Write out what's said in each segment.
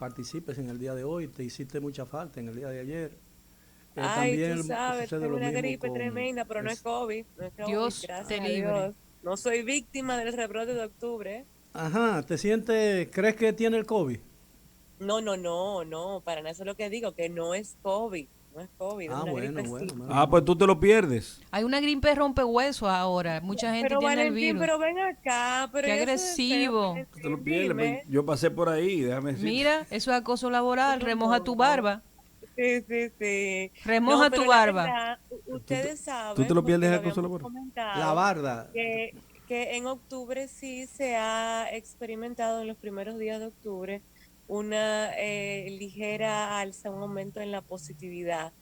participes en el día de hoy. Te hiciste mucha falta en el día de ayer. Ay, tú También sabes, sucede tengo lo una mismo gripe con... tremenda, pero no es Es, COVID, no es COVID, Dios te gracias a libre. Dios. No soy víctima del rebrote de octubre. ajá, ¿te sientes, crees que tiene el COVID? No, no, no, no, para nada, eso es lo que digo, que no es COVID, no es COVID, es Ah, una bueno, bueno, gripecita. menos Ah, pues mal. tú te lo pierdes. Hay una gripe rompehuesos ahora. Mucha gente Pero tiene el Valentín, virus. pero ven acá, pero Qué yo soy de feo, agresivo. Tú te lo Valentín, pierdes. Pues dime. yo pasé por ahí, déjame decirte. Mira, eso es acoso laboral. No, Remoja tu no. barba. Sí, sí, sí. No, Remoja tu pero la barba. verdad, Tú te, ustedes tú te saben, lo pierdes porque a lo acoso habíamos laboral. La comentado, barda. que en octubre sí se ha experimentado en los primeros días de octubre una ligera alza, un aumento en la positividad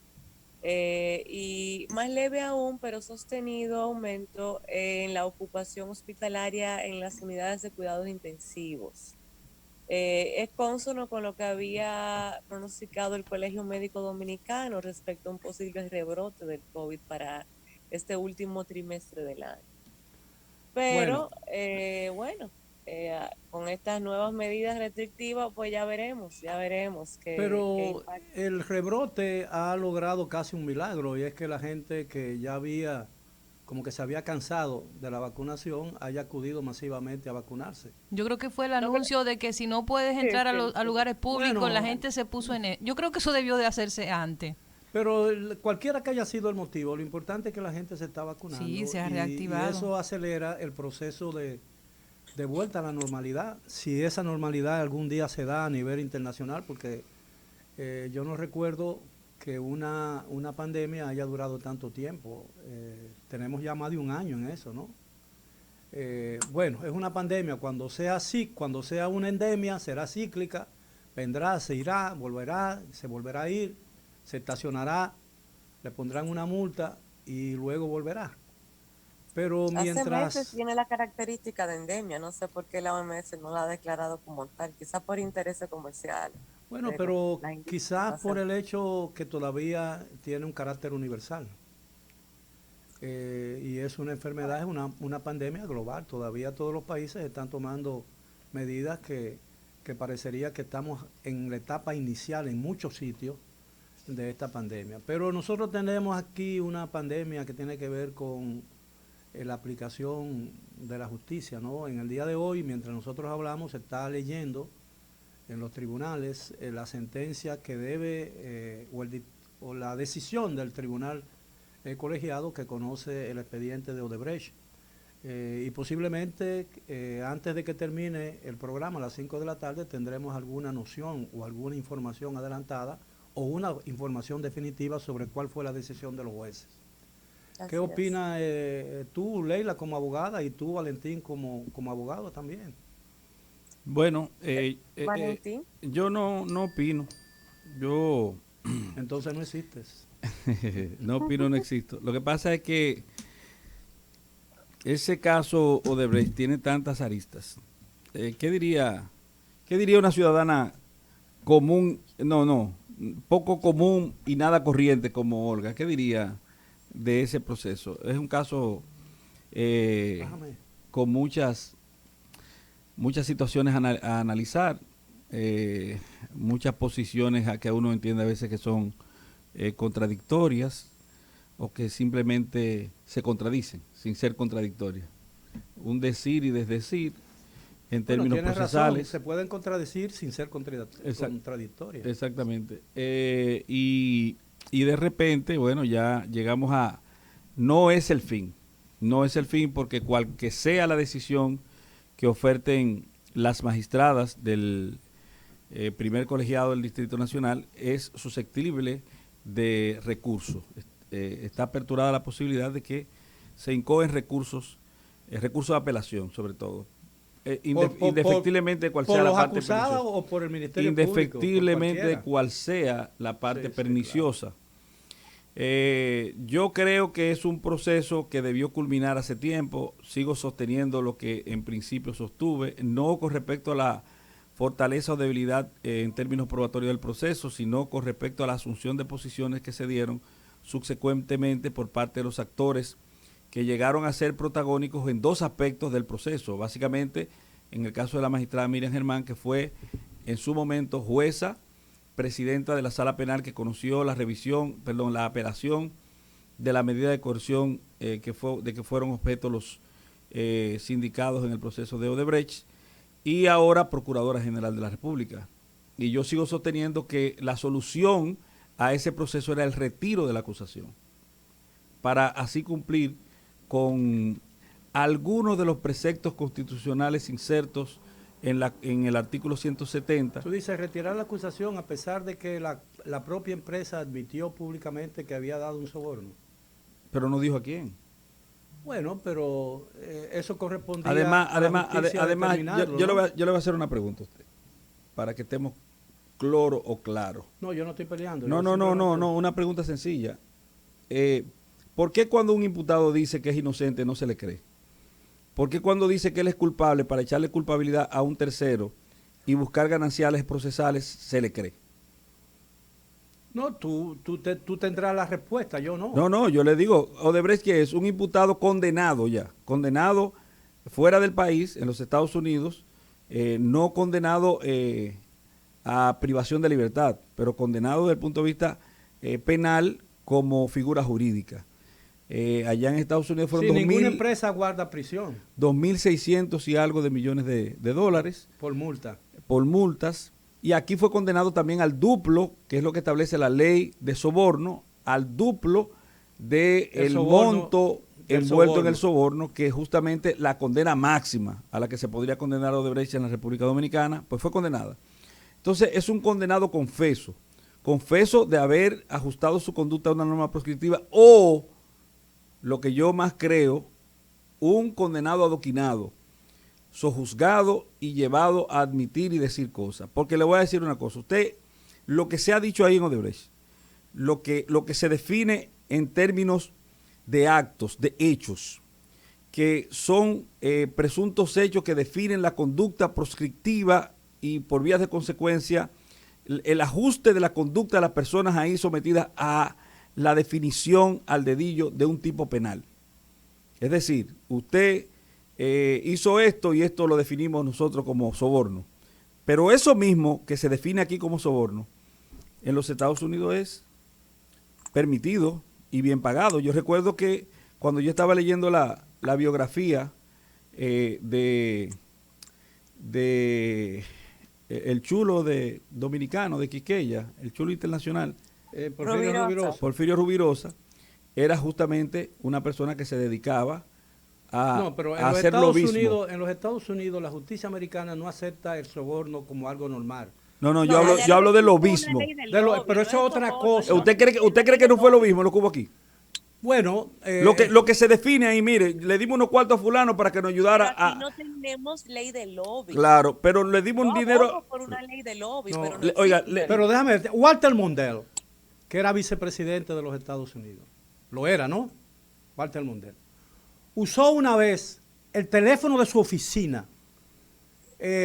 y más leve aún, pero sostenido aumento en la ocupación hospitalaria en las unidades de cuidados intensivos. Es cónsono con lo que había pronosticado el Colegio Médico Dominicano respecto a un posible rebrote del COVID para este último trimestre del año. Bueno, Pero bueno, con estas nuevas medidas restrictivas, pues ya veremos qué pero impacto. el rebrote ha logrado casi un milagro y es que la gente que ya había, como que se había cansado de la vacunación, haya acudido masivamente a vacunarse. Yo creo que fue el No, que- anuncio de que si no puedes sí, entrar a, sí, a sí. lugares públicos, la Bueno, gente se puso en... Yo creo que eso debió de hacerse antes. pero cualquiera que haya sido el motivo, lo importante es que la gente se está Sí, vacunando se ha y reactivado. eso acelera el proceso de vuelta a la normalidad. Si esa normalidad algún día se da a nivel internacional, porque yo no recuerdo que una pandemia haya durado tanto tiempo. Tenemos ya más de un año en eso, ¿no? Bueno, es una pandemia. Cuando sea así, cuando sea una endemia, será cíclica. Vendrá, se irá, volverá, se volverá a ir, se estacionará, le pondrán una multa y luego volverá. Pero Hace meses mientras, tiene la característica de endemia, no sé por qué la OMS no la ha declarado como tal, quizás por intereses comerciales, bueno, pero pero la industria no quizás hace. por el hecho que todavía tiene un carácter universal. Y es una enfermedad, es una pandemia global. Todavía todos los países están tomando medidas que parecería que estamos en la etapa inicial en muchos sitios de esta pandemia. Pero nosotros tenemos aquí una pandemia que tiene que ver con la aplicación de la justicia, ¿no? En el día de hoy, mientras nosotros hablamos, se está leyendo en los tribunales la sentencia que debe, o la decisión del tribunal colegiado que conoce el expediente de Odebrecht. Y posiblemente antes de que termine el programa a las 5 de la tarde tendremos alguna noción o alguna información adelantada o una información definitiva sobre cuál fue la decisión de los jueces. ¿Qué Así es. opinas tú, Leila, como abogada, y tú, Valentín, como abogado también? Bueno, Valentín, yo no opino. Yo Entonces no existes. no opino, no existo. Lo que pasa es que ese caso Odebrecht tiene tantas aristas. ¿Qué diría una ciudadana común, no, poco común y nada corriente como Olga? ¿Qué diría de ese proceso? Es un caso Bájame. con muchas situaciones a analizar, muchas posiciones a que uno entiende a veces que son contradictorias o que simplemente se contradicen sin ser contradictorias. Un decir y desdecir en Bueno, términos tienes razón, procesales. se pueden contradecir sin ser Exact, contradictorias. exactamente. Y de repente, bueno, ya llegamos a... No es el fin. No es el fin porque cual que sea la decisión que oferten las magistradas del primer colegiado del Distrito Nacional es susceptible de recursos. Está aperturada la posibilidad de que se incoen recursos de apelación sobre todo. Por, por, por, Indefectiblemente cual por sea la los parte acusados perniciosa. o por el Ministerio Público, por Indefectiblemente cualquiera. cual sea la parte Sí, sí, claro. perniciosa. Yo creo que es un proceso que debió culminar hace tiempo. Sigo sosteniendo lo que en principio sostuve, no con respecto a la fortaleza o debilidad en términos probatorios del proceso, sino con respecto a la asunción de posiciones que se dieron subsecuentemente por parte de los actores que llegaron a ser protagónicos en dos aspectos del proceso. Básicamente, en el caso de la magistrada Miriam Germán, que fue en su momento jueza, presidenta de la sala penal que conoció la apelación de la medida de coerción de que fueron objeto los sindicados en el proceso de Odebrecht, y ahora Procuradora General de la República. Y yo sigo sosteniendo que la solución a ese proceso era el retiro de la acusación, para así cumplir con algunos de los preceptos constitucionales insertos en el artículo 170. Tú dices retirar la acusación a pesar de que la propia empresa admitió públicamente que había dado un soborno. Pero no dijo a quién. Bueno, pero eso correspondía Además, a la justicia determinarlo, yo ¿no? le voy a hacer una pregunta a usted, para que estemos claro. No, yo no estoy peleando. No, una pregunta sencilla. ¿Por qué cuando un imputado dice que es inocente no se le cree? ¿Por qué cuando dice que él es culpable para echarle culpabilidad a un tercero y buscar gananciales procesales se le cree? No, tú tendrás la respuesta, yo no. No, yo le digo, Odebrecht, que es un imputado condenado ya, condenado fuera del país, en los Estados Unidos, no condenado a privación de libertad, pero condenado desde el punto de vista penal como figura jurídica. Allá en Estados Unidos fueron ninguna empresa guarda prisión. 2.600 y algo de millones de dólares. Por multa. Por multas. Y aquí fue condenado también al duplo, que es lo que establece la ley de soborno, al duplo del monto envuelto en el soborno, que es justamente la condena máxima a la que se podría condenar a Odebrecht en la República Dominicana, pues fue condenada. Entonces es un condenado confeso de haber ajustado su conducta a una norma proscriptiva, o, lo que yo más creo, un condenado adoquinado, sojuzgado y llevado a admitir y decir cosas. Porque le voy a decir una cosa, usted, lo que se ha dicho ahí en Odebrecht, lo que se define en términos de actos, de hechos, que son presuntos hechos que definen la conducta proscriptiva y por vías de consecuencia el ajuste de la conducta de las personas ahí sometidas a la definición al dedillo de un tipo penal. Es decir, usted hizo esto y esto lo definimos nosotros como soborno. Pero eso mismo que se define aquí como soborno, en los Estados Unidos es permitido y bien pagado. Yo recuerdo que cuando yo estaba leyendo la biografía de el chulo dominicano de Quisqueya, el chulo internacional, Porfirio Rubirosa, era justamente una persona que se dedicaba a hacer lobismo. En los Estados Unidos la justicia americana no acepta el soborno como algo normal. No, yo hablo de lobismo. Pero eso es otra cosa. ¿Usted cree que no fue lo mismo lo que hubo aquí? Bueno, lo que se define ahí, mire, le dimos unos cuartos a fulano para que nos ayudara aquí no tenemos ley de lobby. Claro, pero le dimos un dinero. Por una ley de lobby, no, pero pero déjame decir, Walter Mondale, que era vicepresidente de los Estados Unidos, lo era, ¿no? Walter Mondale usó una vez el teléfono de su oficina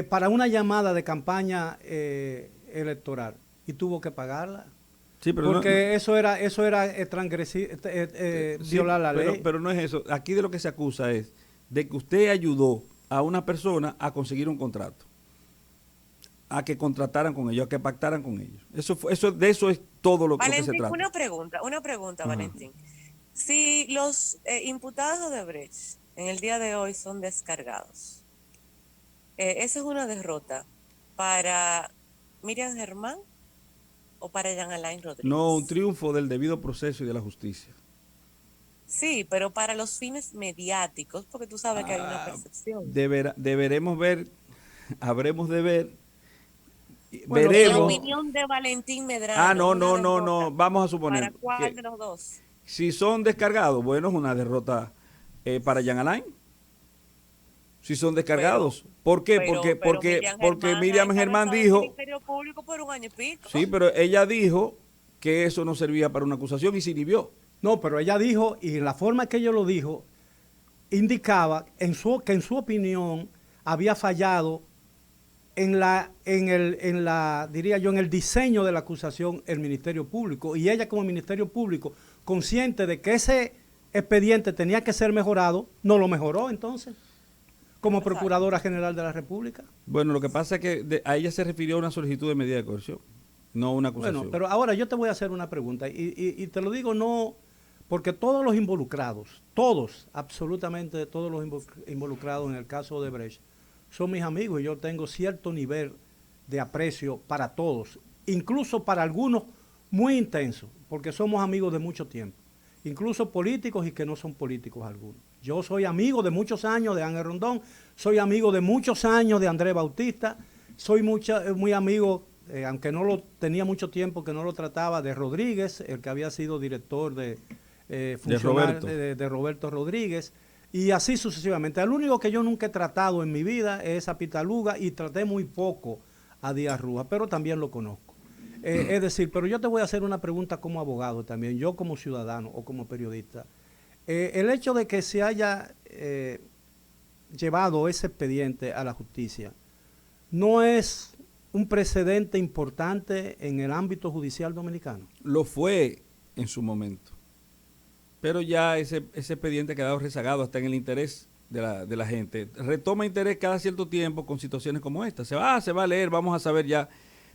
para una llamada de campaña electoral y tuvo que pagarla. Sí, pero porque eso era violar la ley. Pero no es eso. Aquí de lo que se acusa es de que usted ayudó a una persona a conseguir un contrato, a que contrataran con ellos, a que pactaran con ellos. De eso es todo lo que se trata. Una pregunta, Valentín. Si los imputados de Odebrecht en el día de hoy son descargados, ¿esa es una derrota para Miriam Germán o para Jean Alain Rodríguez? No, un triunfo del debido proceso y de la justicia. Sí, pero para los fines mediáticos, porque tú sabes que hay una percepción. Deberemos ver, habremos de ver. Bueno, veremos. la opinión de Valentín Medrano. No, vamos a suponer. ¿Para cuál de los dos? Si son descargados, bueno, es una derrota para Jean Alain. Si son descargados. ¿Por qué? Porque Miriam Germán dijo... Ministerio Público por un año y pico. Sí, pero ella dijo que eso no servía para una acusación y se inhibió. No, pero ella dijo, y la forma que ella lo dijo, indicaba que en su opinión había fallado diría yo, en el diseño de la acusación el Ministerio Público. Y ella como Ministerio Público, consciente de que ese expediente tenía que ser mejorado, no lo mejoró entonces. como Exacto. Procuradora General de la República. Bueno, lo que pasa es que a ella se refirió a una solicitud de medida de coerción, no una acusación. Bueno, pero ahora yo te voy a hacer una pregunta y te lo digo no porque todos los involucrados, todos, absolutamente todos los involucrados en el caso de Brecht son mis amigos y yo tengo cierto nivel de aprecio para todos, incluso para algunos muy intensos, porque somos amigos de mucho tiempo, incluso políticos y que no son políticos algunos. Yo soy amigo de muchos años de Ángel Rondón, soy amigo de muchos años de Andrés Bautista, soy muy amigo, aunque no lo tenía mucho tiempo que no lo trataba, de Rodríguez, el que había sido director de Roberto Rodríguez, y así sucesivamente. El único que yo nunca he tratado en mi vida es a Pitaluga y traté muy poco a Díaz Rúa, pero también lo conozco. Es decir, pero yo te voy a hacer una pregunta como abogado también, yo como ciudadano o como periodista. El hecho de que se haya llevado ese expediente a la justicia no es un precedente importante en el ámbito judicial dominicano. Lo fue en su momento, pero ya ese expediente ha quedado rezagado hasta en el interés de la gente. Retoma interés cada cierto tiempo con situaciones como esta. Se va a leer, vamos a saber ya,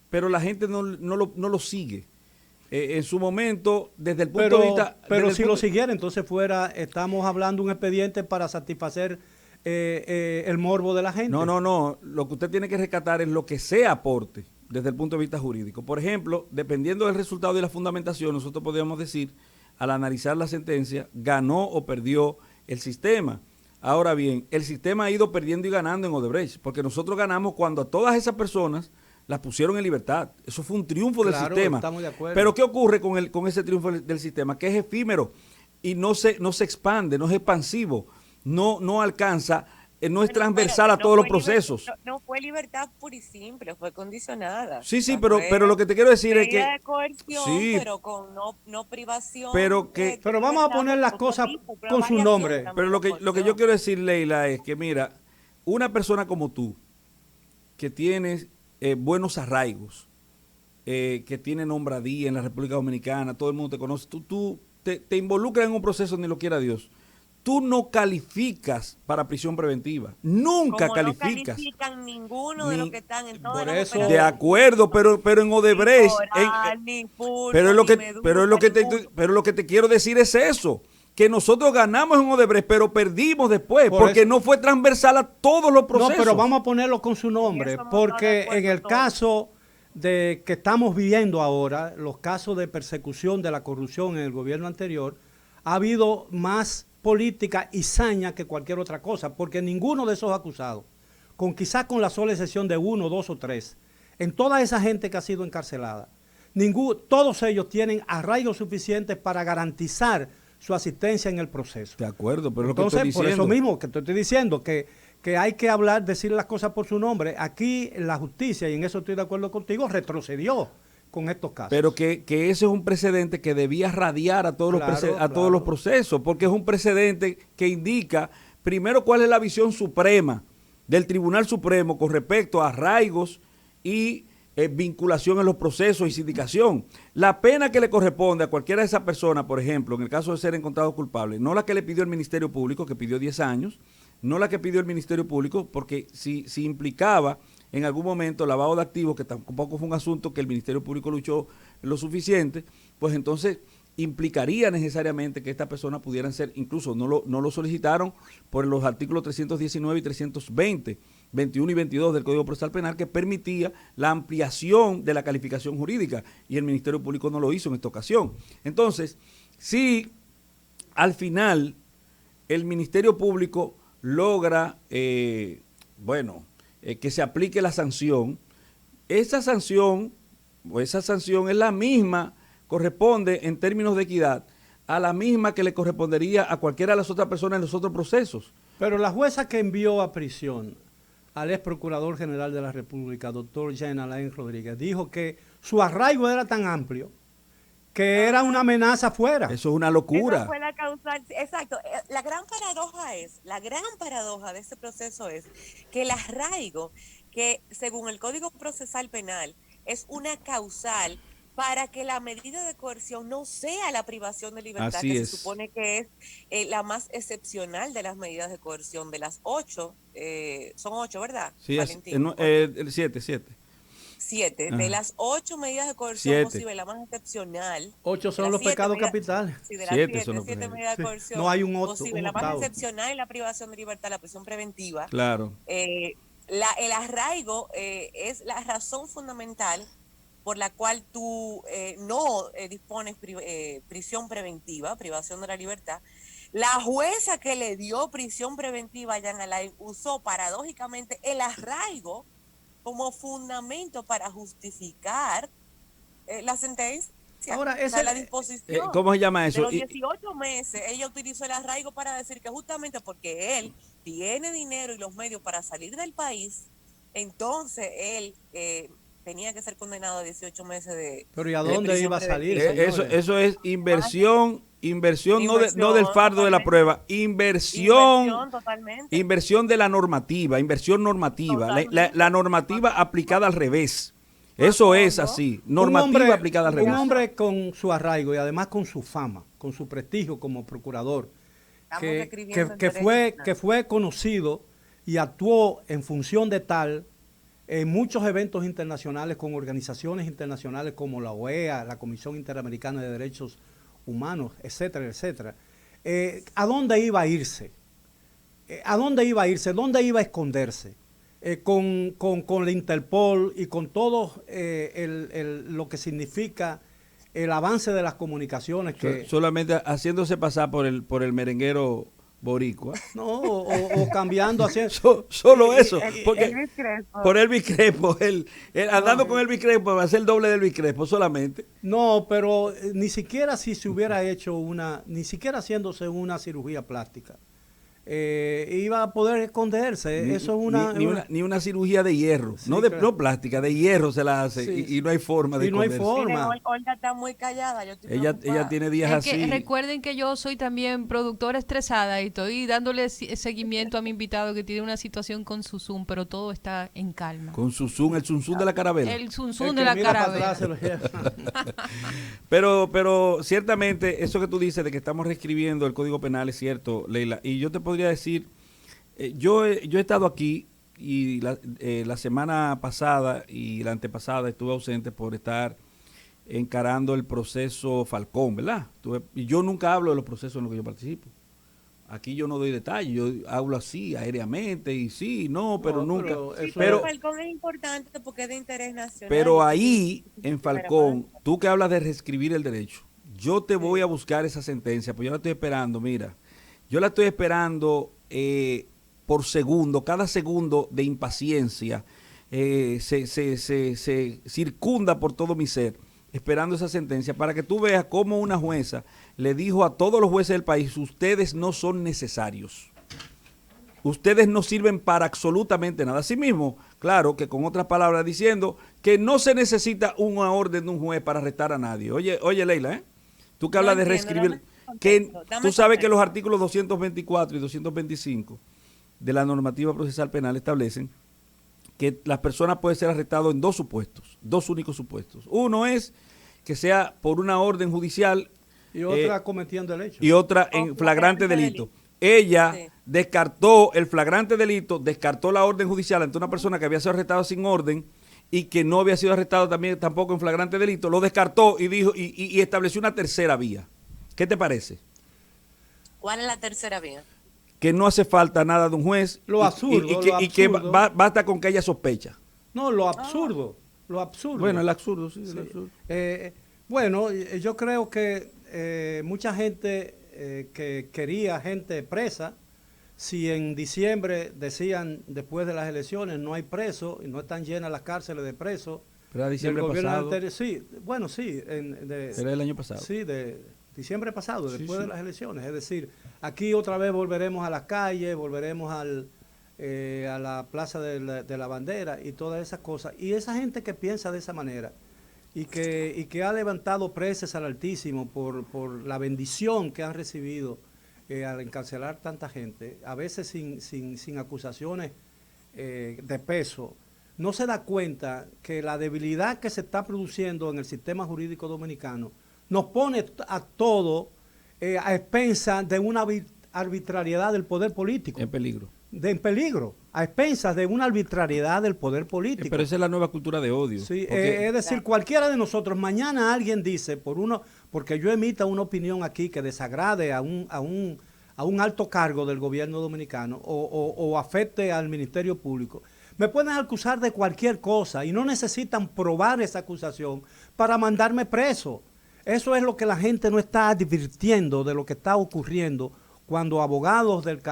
pero la gente no lo sigue. En su momento, desde el punto de vista... Pero si lo siguiera, entonces estamos hablando de un expediente para satisfacer el morbo de la gente. No. Lo que usted tiene que rescatar es lo que sea aporte desde el punto de vista jurídico. Por ejemplo, dependiendo del resultado de la fundamentación, nosotros podríamos decir, al analizar la sentencia, ganó o perdió el sistema. Ahora bien, el sistema ha ido perdiendo y ganando en Odebrecht, porque nosotros ganamos cuando a todas esas personas las pusieron en libertad. Eso fue un triunfo del sistema. Estamos de acuerdo. Pero ¿qué ocurre con ese triunfo del sistema? Que es efímero y no se expande, no es expansivo, no alcanza, no es transversal a todos los procesos. No fue libertad pura y simple, fue condicionada. Sí, pero lo que te quiero decir es que... de coerción, sí, pero con no privación. pero vamos a poner las cosas con su nombre. Pero lo que yo quiero decir, Leila, es que mira, una persona como tú, que tienes buenos arraigos, que tiene nombradía en la República Dominicana, todo el mundo te conoce, tú te involucras en un proceso, ni lo quiera Dios. Tú no calificas para prisión preventiva. Nunca calificas. No califican ninguno de los que están en todas las eso, de acuerdo, pero en Odebrecht. Pero lo que te quiero decir es eso. Que nosotros ganamos en Odebrecht, pero perdimos después, porque no fue transversal a todos los procesos. No, pero vamos a ponerlo con su nombre, porque en el caso de que estamos viviendo ahora, los casos de persecución de la corrupción en el gobierno anterior, ha habido más política y saña que cualquier otra cosa, porque ninguno de esos acusados, quizás con la sola excepción de 1, 2 o 3, en toda esa gente que ha sido encarcelada, todos ellos tienen arraigos suficientes para garantizar su asistencia en el proceso. De acuerdo, pero entonces, lo que estoy diciendo... por eso mismo que te estoy diciendo, que hay que hablar, decir las cosas por su nombre. Aquí la justicia, y en eso estoy de acuerdo contigo, retrocedió con estos casos. Pero que ese es un precedente que debía radiar a todos todos los procesos, porque es un precedente que indica, primero, cuál es la visión suprema del Tribunal Supremo con respecto a arraigos y vinculación en los procesos y sindicación. La pena que le corresponde a cualquiera de esas personas, por ejemplo, en el caso de ser encontrado culpable, no la que le pidió el Ministerio Público, que pidió 10 años, no la que pidió el Ministerio Público, porque si implicaba en algún momento lavado de activos, que tampoco fue un asunto que el Ministerio Público luchó lo suficiente, pues entonces implicaría necesariamente que estas personas pudieran ser, incluso no lo solicitaron por los artículos 319 y 320, 21 y 22 del Código Procesal Penal, que permitía la ampliación de la calificación jurídica, y el Ministerio Público no lo hizo en esta ocasión. Entonces, si al final el Ministerio Público logra, que se aplique la sanción, esa sanción es la misma, corresponde en términos de equidad a la misma que le correspondería a cualquiera de las otras personas en los otros procesos. Pero la jueza que envió a prisión al ex procurador general de la República, doctor Jean Alain Rodríguez, dijo que su arraigo era tan amplio que era una amenaza afuera. Eso es una locura. Esa fue la causal. Exacto. La gran paradoja de este proceso es que el arraigo, que según el Código Procesal Penal es una causal para que la medida de coerción no sea la privación de libertad, Así que es. se supone que es la más excepcional de las medidas de coerción, de las 8, son 8, ¿verdad, Sí, Valentín? 8. el 7. 7. De Ajá. las 8 medidas de coerción 7. posibles, la más excepcional, 8 de son las los 7 pecados medidas, capitales. sí, de las 7 son 7, los 7 pecados. medidas de Sí, no coerción hay un posible, la más octavo. excepcional es la privación de libertad, la prisión preventiva. Claro. El arraigo es la razón fundamental por la cual tú no dispones prisión preventiva, privación de la libertad. La jueza que le dio prisión preventiva a Jan Alain usó paradójicamente el arraigo como fundamento para justificar la sentencia, Ahora, o sea, la ese, disposición. ¿Cómo se llama De eso? los 18 meses, ella utilizó el arraigo para decir que justamente porque él tiene dinero y los medios para salir del país, entonces él tenía que ser condenado a 18 meses pero ¿y a de dónde prisión iba a salir, preventiva. señores? Eso es inversión, no del fardo de la Totalmente. prueba, Inversión totalmente. inversión de la normativa, inversión normativa, Totalmente. la normativa aplicada al revés. Eso es fondo. así, Un normativa aplicada al revés. hombre con su arraigo y además con su fama, con su prestigio como procurador, Estamos que, reescribiendo el que derecho fue, penal. que fue conocido y actuó en función de tal en muchos eventos internacionales con organizaciones internacionales como la OEA, la Comisión Interamericana de Derechos Humanos, etcétera, etcétera. ¿A dónde iba a irse? ¿A dónde iba a irse? ¿Dónde iba a esconderse? Con la Interpol y con todo lo que significa el avance de las comunicaciones que Solamente haciéndose pasar por el merenguero boricua. no o cambiando hacia Solo eso, porque Elvis Crespo. por Elvis Crespo, él andando con Elvis Crespo va a ser el doble de Elvis Crespo solamente. no, pero ni siquiera si se hubiera hecho ni siquiera haciéndose una cirugía plástica, iba a poder esconderse. Eso es Ni una cirugía de hierro, Sí, no claro. plástica, de hierro se la hace Sí, y no hay forma de y no hay esconderse. forma. Miren, Olga está muy callada. Yo estoy Ella preocupada. tiene días Es que así. recuerden que yo soy también productora estresada y estoy dándole seguimiento a mi invitado que tiene una situación con su Zoom, pero todo está en calma. Con su zoom, el zoom de la carabela. El zum El zum que de la mira para carabela. atrás se lo lleva. Pero ciertamente eso que tú dices de que estamos reescribiendo el Código Penal es cierto, Leila. Y yo te podría decir, yo he estado aquí y la semana pasada y la antepasada estuve ausente por estar encarando el proceso Falcón, ¿verdad? Y yo nunca hablo de los procesos en los que yo participo. Aquí yo no doy detalles, yo hablo así, aéreamente, y sí, no, pero No, nunca. pero Sí, eso pero es- Falcón es importante porque es de interés nacional. Pero y ahí, tiene en primera Falcón, mano. tú que hablas de reescribir el derecho, yo te voy a buscar esa sentencia, pues yo la estoy esperando, mira, yo la estoy esperando por segundo, cada segundo de impaciencia se circunda por todo mi ser, esperando esa sentencia, para que tú veas cómo una jueza le dijo a todos los jueces del país, ustedes no son necesarios. Ustedes no sirven para absolutamente nada. Asimismo, claro que con otras palabras diciendo que no se necesita una orden de un juez para arrestar a nadie. Oye, Leila, tú que No hablas de entiendo, reescribir, dame que contexto, tú sabes que los contexto. artículos 224 y 225 de la normativa procesal penal establecen que las personas pueden ser arrestadas en dos supuestos, dos únicos supuestos. Uno es que sea por una orden judicial y otra cometiendo el hecho. y otra en flagrante delito. Ella descartó el flagrante delito, descartó la orden judicial ante una persona que había sido arrestada sin orden y que no había sido arrestado también tampoco en flagrante delito, lo descartó y dijo y estableció una tercera vía. ¿Qué te parece? ¿Cuál es la tercera vía? Que no hace falta nada de un juez Lo absurdo, y que absurdo. basta con que ella sospecha. No, lo absurdo, lo absurdo. Bueno, el absurdo, sí, Sí. el absurdo. Bueno, yo creo que mucha gente que quería gente presa, si en diciembre decían después de las elecciones no hay presos y no están llenas las cárceles de presos, Pero era del diciembre gobierno pasado. anterior, sí, bueno, sí, Era el año pasado. sí, de diciembre pasado, Sí, después sí. de las elecciones. Es decir, aquí otra vez volveremos a las calles, volveremos a la Plaza de la Bandera y todas esas cosas. Y esa gente que piensa de esa manera y que ha levantado preces al Altísimo por la bendición que han recibido al encarcelar tanta gente, a veces sin acusaciones de peso, no se da cuenta que la debilidad que se está produciendo en el sistema jurídico dominicano nos pone a todos a expensas de una arbitrariedad del poder político. En peligro. En peligro, a expensas de una arbitrariedad del poder político. Pero esa es la nueva cultura de odio. Sí, es decir, cualquiera de nosotros, mañana alguien dice, porque yo emita una opinión aquí que desagrade a un alto cargo del gobierno dominicano o afecte al Ministerio Público, me pueden acusar de cualquier cosa y no necesitan probar esa acusación para mandarme preso. Eso es lo que la gente no está advirtiendo de lo que está ocurriendo cuando abogados del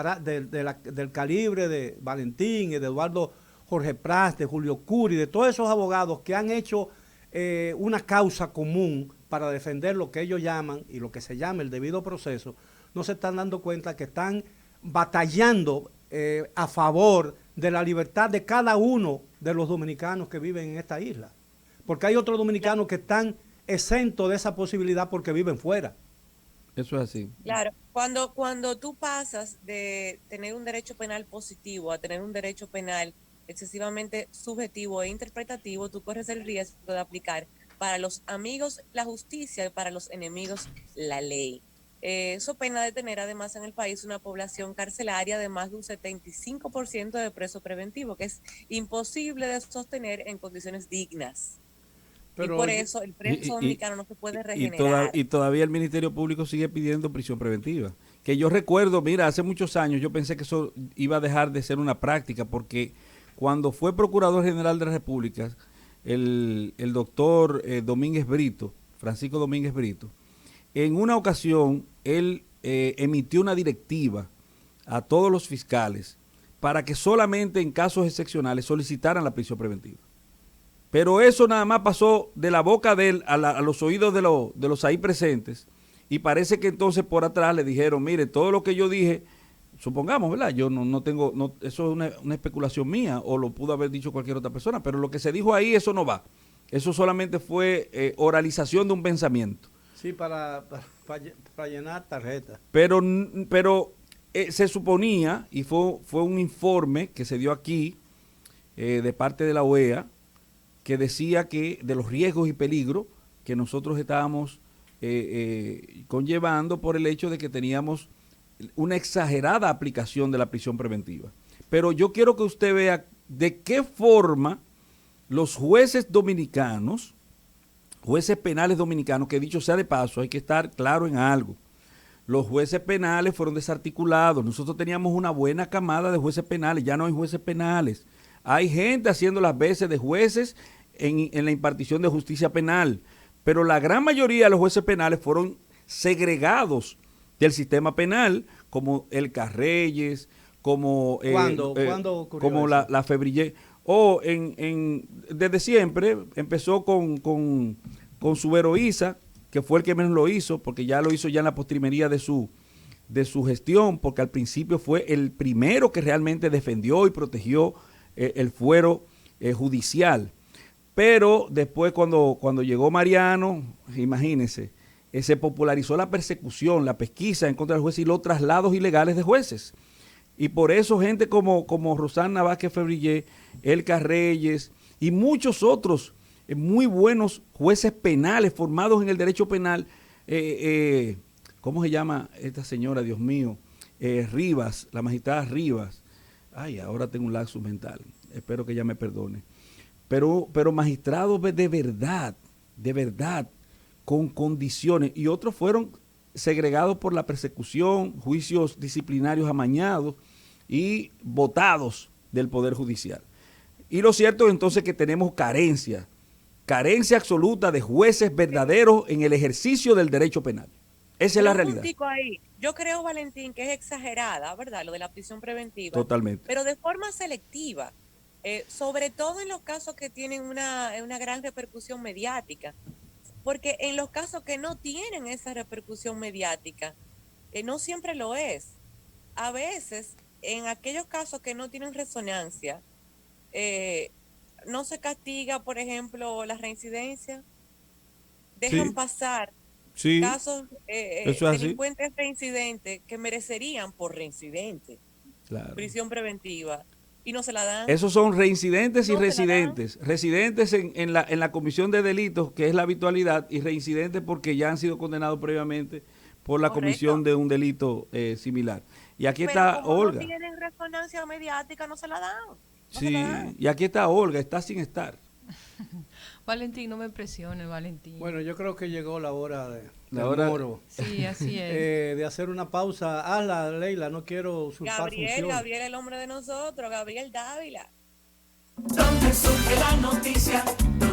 calibre de Valentín y de Eduardo Jorge Prats, de Julio Curi, de todos esos abogados que han hecho una causa común para defender lo que ellos llaman y lo que se llama el debido proceso, no se están dando cuenta que están batallando a favor de la libertad de cada uno de los dominicanos que viven en esta isla. Porque hay otros dominicanos que están exentos de esa posibilidad porque viven fuera. Eso es así. Claro, cuando tú pasas de tener un derecho penal positivo a tener un derecho penal excesivamente subjetivo e interpretativo, tú corres el riesgo de aplicar para los amigos la justicia y para los enemigos la ley. Eso pena de tener además en el país una población carcelaria de más de un 75% de preso preventivo, que es imposible de sostener en condiciones dignas. Pero, y por eso el preso dominicano no se puede regenerar. Y todavía el Ministerio Público sigue pidiendo prisión preventiva. Que yo recuerdo, mira, hace muchos años yo pensé que eso iba a dejar de ser una práctica, porque cuando fue Procurador General de la República, el doctor Domínguez Brito, Francisco Domínguez Brito, en una ocasión él emitió una directiva a todos los fiscales para que solamente en casos excepcionales solicitaran la prisión preventiva. Pero eso nada más pasó de la boca de él a los oídos de los ahí presentes, y parece que entonces por atrás le dijeron, mire, todo lo que yo dije, supongamos, ¿verdad? Yo no tengo, eso es una especulación mía, o lo pudo haber dicho cualquier otra persona, pero lo que se dijo ahí, eso no va. Eso solamente fue oralización de un pensamiento. Sí, para llenar tarjetas. Pero se suponía, y fue un informe que se dio aquí de parte de la OEA, que decía que de los riesgos y peligros que nosotros estábamos conllevando por el hecho de que teníamos una exagerada aplicación de la prisión preventiva. Pero yo quiero que usted vea de qué forma los jueces dominicanos, jueces penales dominicanos, que dicho sea de paso, hay que estar claro en algo. Los jueces penales fueron desarticulados. Nosotros teníamos una buena camada de jueces penales, ya no hay jueces penales. Hay gente haciendo las veces de jueces en la impartición de justicia penal, pero la gran mayoría de los jueces penales fueron segregados del sistema penal, como el Carreyes, como ¿Cuándo como la Febrillé, desde siempre empezó con Subero Isa, que fue el que menos lo hizo, porque ya lo hizo ya en la postrimería de su gestión, porque al principio fue el primero que realmente defendió y protegió el fuero judicial. Pero después cuando llegó Mariano, imagínense, se popularizó la persecución, la pesquisa en contra del juez y los traslados ilegales de jueces. Y por eso gente como Rosana Vázquez Febrillé, Elka Reyes y muchos otros muy buenos jueces penales formados en el derecho penal, ¿cómo se llama esta señora, Dios mío? Rivas, la magistrada Rivas. Ay, ahora tengo un lapsus mental, espero que ella me perdone. Pero magistrados de verdad, con condiciones, y otros fueron segregados por la persecución, juicios disciplinarios amañados y votados del Poder Judicial. Y lo cierto es entonces que tenemos carencia absoluta de jueces verdaderos en el ejercicio del derecho penal. Esa es la realidad. Ahí. Yo creo, Valentín, que es exagerada, ¿verdad? Lo de la prisión preventiva. Totalmente. Pero de forma selectiva, sobre todo en los casos que tienen una gran repercusión mediática. Porque en los casos que no tienen esa repercusión mediática, no siempre lo es. A veces, en aquellos casos que no tienen resonancia, no se castiga, por ejemplo, la reincidencia. Dejan pasar casos delincuentes reincidentes que merecerían por reincidente prisión preventiva. y no se la dan. Esos son reincidentes y No se la residentes. Residentes en la comisión de delitos, que es la habitualidad, y reincidentes porque ya han sido condenados previamente por la Correcto. comisión de un delito similar. Y aquí Pero está como Olga. no tienen resonancia mediática, no se la dan. No se Sí, la dan. y aquí está Olga, está sin estar. Valentín, no me presiones, Valentín. Bueno, yo creo que llegó la hora de La hora- moro. Sí, así es. De hacer una pausa. Hazla, Leila, no quiero usurpar funciones. Gabriel, el hombre de nosotros, Gabriel Dávila. Donde surge la noticia, donde